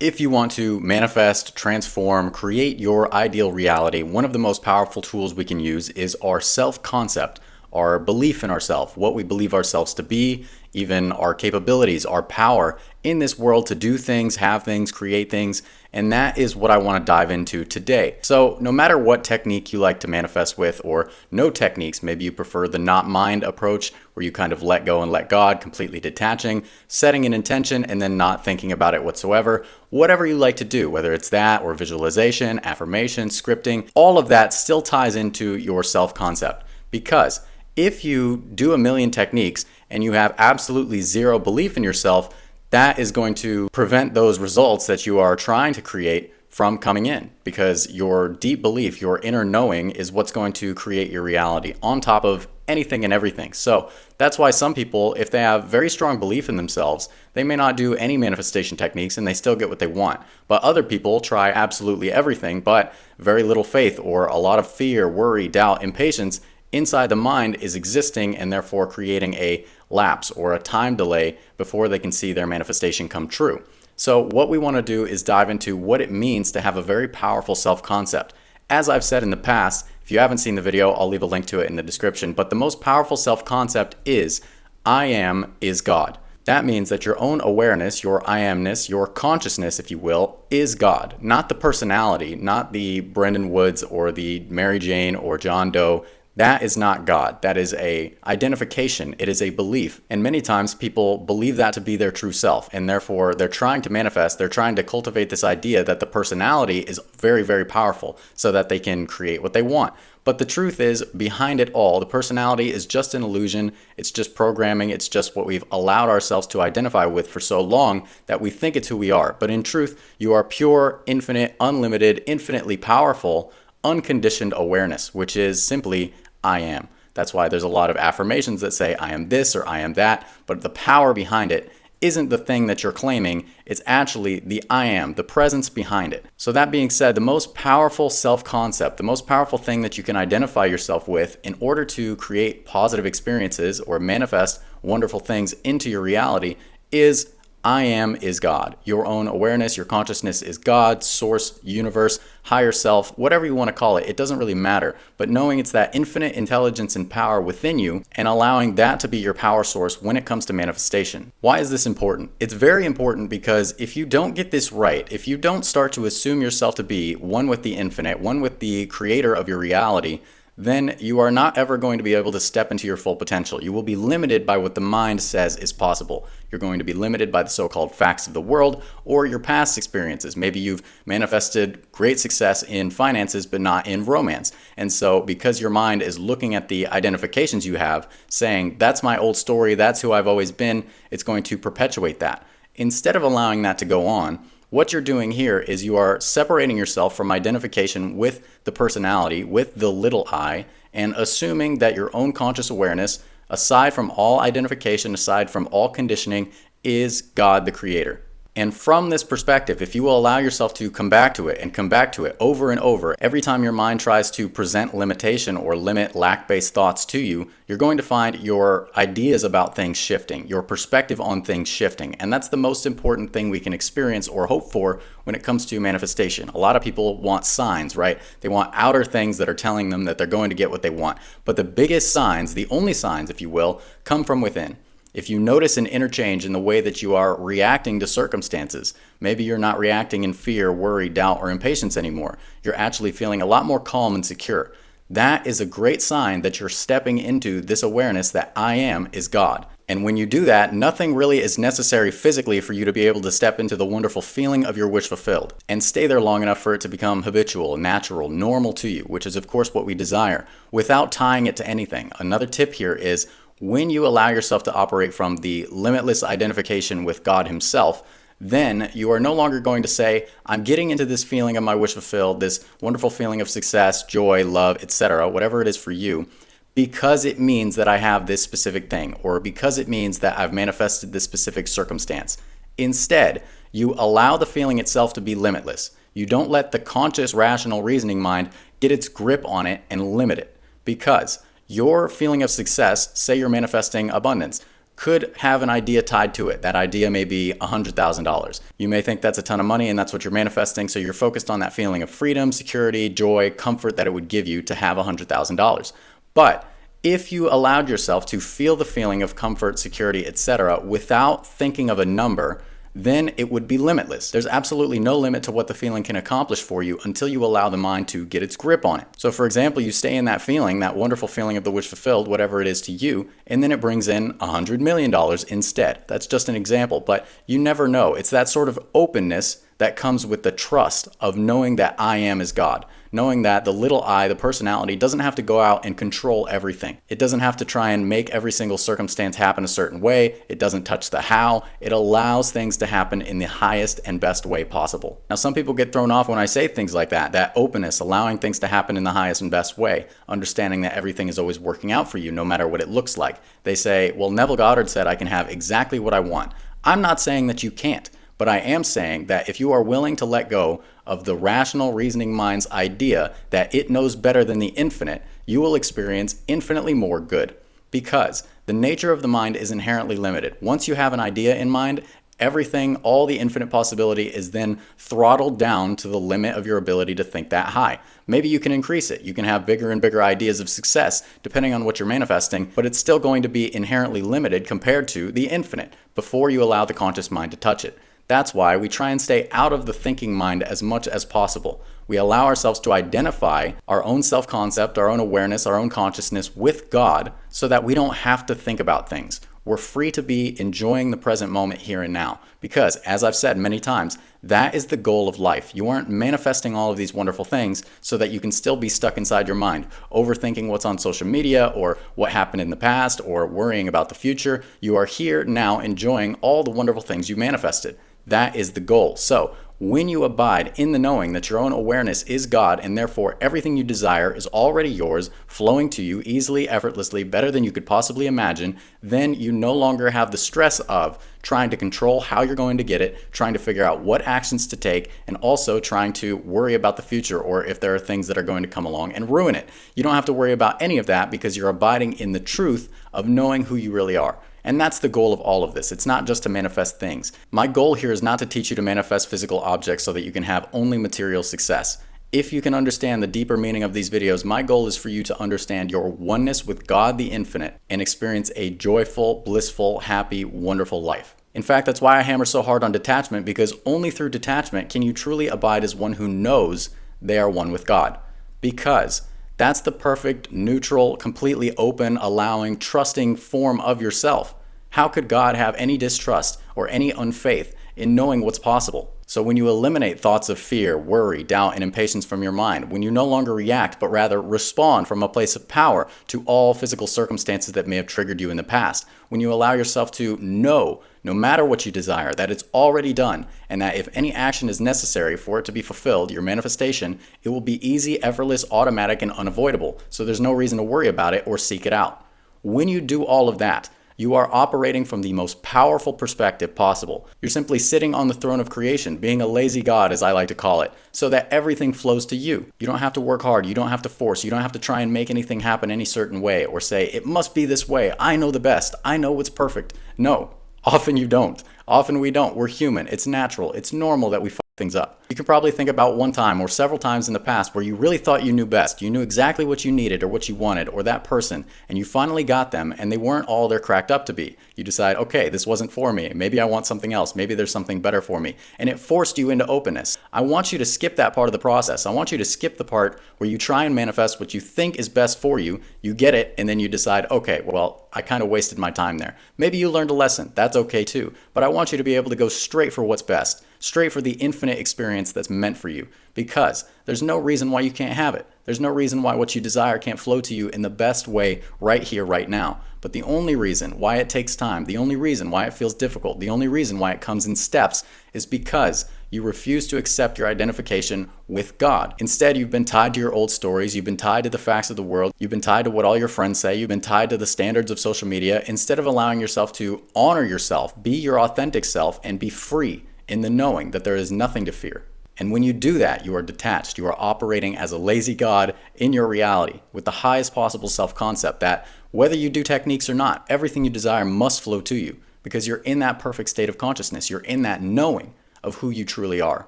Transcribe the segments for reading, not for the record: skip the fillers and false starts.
If you want to manifest, transform, create your ideal reality, one of the most powerful tools we can use is our self-concept, our belief in ourselves, what we believe ourselves to be, even our capabilities, our power in this world to do things, have things, create things. And that is what I want to dive into today. So no matter what technique you like to manifest with, or no techniques, maybe you prefer the not mind approach where you kind of let go and let God, completely detaching, setting an intention and then not thinking about it whatsoever. Whatever you like to do, whether it's that or visualization, affirmation, scripting, all of that still ties into your self-concept. Because if you do a million techniques and you have absolutely zero belief in yourself, that is going to prevent those results that you are trying to create from coming in, because your deep belief, your inner knowing is what's going to create your reality on top of anything and everything. So that's why some people, if they have very strong belief in themselves, they may not do any manifestation techniques and they still get what they want. But other people try absolutely everything, but very little faith or a lot of fear, worry, doubt, impatience inside the mind is existing, and therefore creating a lapse or a time delay before they can see their manifestation come true. So what we want to do is dive into what it means to have a very powerful self-concept. As I've said in the past, if you haven't seen the video, I'll leave a link to it in the description, but the most powerful self-concept is I am is God. That means that your own awareness, your I amness, your consciousness, if you will, is God. Not the personality, not the Brendan Woods or the Mary Jane or John Doe. That is not God. That is a identification. It is a belief. And many times people believe that to be their true self. And therefore they're trying to manifest, they're trying to cultivate this idea that the personality is very, very powerful so that they can create what they want. But the truth is, behind it all, the personality is just an illusion. It's just programming. It's just what we've allowed ourselves to identify with for so long that we think it's who we are. But in truth, you are pure, infinite, unlimited, infinitely powerful, unconditioned awareness, which is simply I am. That's why there's a lot of affirmations that say I am this or I am that, but the power behind it isn't the thing that you're claiming. It's actually the I am, the presence behind it. So that being said, the most powerful self-concept, the most powerful thing that you can identify yourself with in order to create positive experiences or manifest wonderful things into your reality is I am is God. Your own awareness, your consciousness is God, source, universe, higher self, whatever you want to call it. It doesn't really matter. But knowing it's that infinite intelligence and power within you and allowing that to be your power source when it comes to manifestation. Why is this important? It's very important because if you don't get this right, if you don't start to assume yourself to be one with the infinite, one with the creator of your reality, then you are not ever going to be able to step into your full potential. You will be limited by what the mind says is possible. You're going to be limited by the so-called facts of the world or your past experiences. Maybe you've manifested great success in finances but not in romance. And so because your mind is looking at the identifications you have, saying, that's my old story, that's who I've always been, it's going to perpetuate that. Instead of allowing that to go on, what you're doing here is you are separating yourself from identification with the personality, with the little I, and assuming that your own conscious awareness, aside from all identification, aside from all conditioning, is God the creator. And from this perspective, if you will allow yourself to come back to it and come back to it over and over, every time your mind tries to present limitation or limit lack-based thoughts to you, you're going to find your ideas about things shifting, your perspective on things shifting. And that's the most important thing we can experience or hope for when it comes to manifestation. A lot of people want signs, right? They want outer things that are telling them that they're going to get what they want. But the biggest signs, the only signs, if you will, come from within. If you notice an interchange in the way that you are reacting to circumstances, maybe you're not reacting in fear, worry, doubt, or impatience anymore. You're actually feeling a lot more calm and secure. That is a great sign that you're stepping into this awareness that I am is God. And when you do that, nothing really is necessary physically for you to be able to step into the wonderful feeling of your wish fulfilled and stay there long enough for it to become habitual, natural, normal to you, which is of course what we desire, without tying it to anything. Another tip here is when you allow yourself to operate from the limitless identification with God himself, then you are no longer going to say, I'm getting into this feeling of my wish fulfilled, this wonderful feeling of success, joy, love, etc., whatever it is for you, because it means that I have this specific thing, or because it means that I've manifested this specific circumstance. Instead, you allow the feeling itself to be limitless. You don't let the conscious, rational reasoning mind get its grip on it and limit it, because your feeling of success, say you're manifesting abundance, could have an idea tied to it. That idea may be $100,000. You may think that's a ton of money and that's what you're manifesting, so you're focused on that feeling of freedom, security, joy, comfort that it would give you to have $100,000. But if you allowed yourself to feel the feeling of comfort, security, etc., without thinking of a number, then it would be limitless. There's absolutely no limit to what the feeling can accomplish for you until you allow the mind to get its grip on it. So for example, you stay in that feeling, that wonderful feeling of the wish fulfilled, whatever it is to you, and then it brings in $100 million instead. That's just an example, but you never know. It's that sort of openness that comes with the trust of knowing that I am is God. Knowing that the little I, the personality, doesn't have to go out and control everything. It doesn't have to try and make every single circumstance happen a certain way. It doesn't touch the how. It allows things to happen in the highest and best way possible. Now, some people get thrown off when I say things like that openness, allowing things to happen in the highest and best way, understanding that everything is always working out for you no matter what it looks like. They say, well, Neville Goddard said I can have exactly what I want. I'm not saying that you can't. But I am saying that if you are willing to let go of the rational reasoning mind's idea that it knows better than the infinite, you will experience infinitely more good. Because the nature of the mind is inherently limited. Once you have an idea in mind, everything, all the infinite possibility is then throttled down to the limit of your ability to think that high. Maybe you can increase it. You can have bigger and bigger ideas of success depending on what you're manifesting, but it's still going to be inherently limited compared to the infinite before you allow the conscious mind to touch it. That's why we try and stay out of the thinking mind as much as possible. We allow ourselves to identify our own self-concept, our own awareness, our own consciousness with God so that we don't have to think about things. We're free to be enjoying the present moment here and now because, as I've said many times, that is the goal of life. You aren't manifesting all of these wonderful things so that you can still be stuck inside your mind, overthinking what's on social media or what happened in the past or worrying about the future. You are here now enjoying all the wonderful things you manifested. That is the goal. So when you abide in the knowing that your own awareness is God and therefore everything you desire is already yours, flowing to you easily, effortlessly, better than you could possibly imagine, then you no longer have the stress of trying to control how you're going to get it, trying to figure out what actions to take, and also trying to worry about the future or if there are things that are going to come along and ruin it. You don't have to worry about any of that because you're abiding in the truth of knowing who you really are. And that's the goal of all of this. It's not just to manifest things. My goal here is not to teach you to manifest physical objects so that you can have only material success. If you can understand the deeper meaning of these videos, my goal is for you to understand your oneness with God the Infinite and experience a joyful, blissful, happy, wonderful life. In fact, that's why I hammer so hard on detachment, because only through detachment can you truly abide as one who knows they are one with God. Because that's the perfect, neutral, completely open, allowing, trusting form of yourself. How could God have any distrust or any unfaith in knowing what's possible? So when you eliminate thoughts of fear, worry, doubt, and impatience from your mind, when you no longer react but rather respond from a place of power to all physical circumstances that may have triggered you in the past, when you allow yourself to know, no matter what you desire, that it's already done, and that if any action is necessary for it to be fulfilled, your manifestation, it will be easy, effortless, automatic, and unavoidable. So there's no reason to worry about it or seek it out. When you do all of that, you are operating from the most powerful perspective possible. You're simply sitting on the throne of creation, being a lazy God, as I like to call it, so that everything flows to you. You don't have to work hard. You don't have to force. You don't have to try and make anything happen any certain way or say, it must be this way. I know the best. I know what's perfect. No, often you don't. Often we don't. We're human. It's natural. It's normal that we fuck things up. You can probably think about one time or several times in the past where you really thought you knew best. You knew exactly what you needed or what you wanted or that person, and you finally got them and they weren't all they're cracked up to be. You decide, okay, this wasn't for me. Maybe I want something else. Maybe there's something better for me. And it forced you into openness. I want you to skip that part of the process. I want you to skip the part where you try and manifest what you think is best for you. You get it, and then you decide, okay, well, I kind of wasted my time there. Maybe you learned a lesson. That's okay too. But I want you to be able to go straight for what's best. Straight for the infinite experience that's meant for you, because there's no reason why you can't have it. There's no reason why what you desire can't flow to you in the best way right here, right now. But the only reason why it takes time, the only reason why it feels difficult, the only reason why it comes in steps is because you refuse to accept your identification with God. Instead, you've been tied to your old stories, you've been tied to the facts of the world, you've been tied to what all your friends say, you've been tied to the standards of social media, instead of allowing yourself to honor yourself, be your authentic self, and be free in the knowing that there is nothing to fear. And when you do that, you are detached. You are operating as a lazy God in your reality with the highest possible self-concept that Whether you do techniques or not, everything you desire must flow to you because you're in that perfect state of consciousness. You're in that knowing of who you truly are.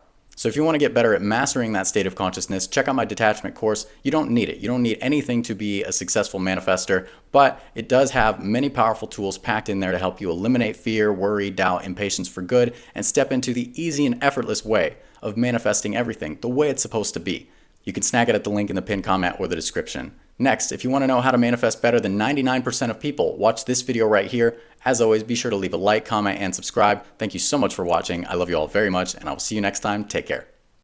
So if you want to get better at mastering that state of consciousness, check out my detachment course. You don't need it. You don't need anything to be a successful manifester, but it does have many powerful tools packed in there to help you eliminate fear, worry, doubt, impatience for good, and step into the easy and effortless way of manifesting everything the way it's supposed to be. You can snag it at the link in the pinned comment or the description. Next, if you want to know how to manifest better than 99% of people, watch this video right here. As always, be sure to leave a like, comment, and subscribe. Thank you so much for watching. I love you all very much, and I will see you next time. Take care.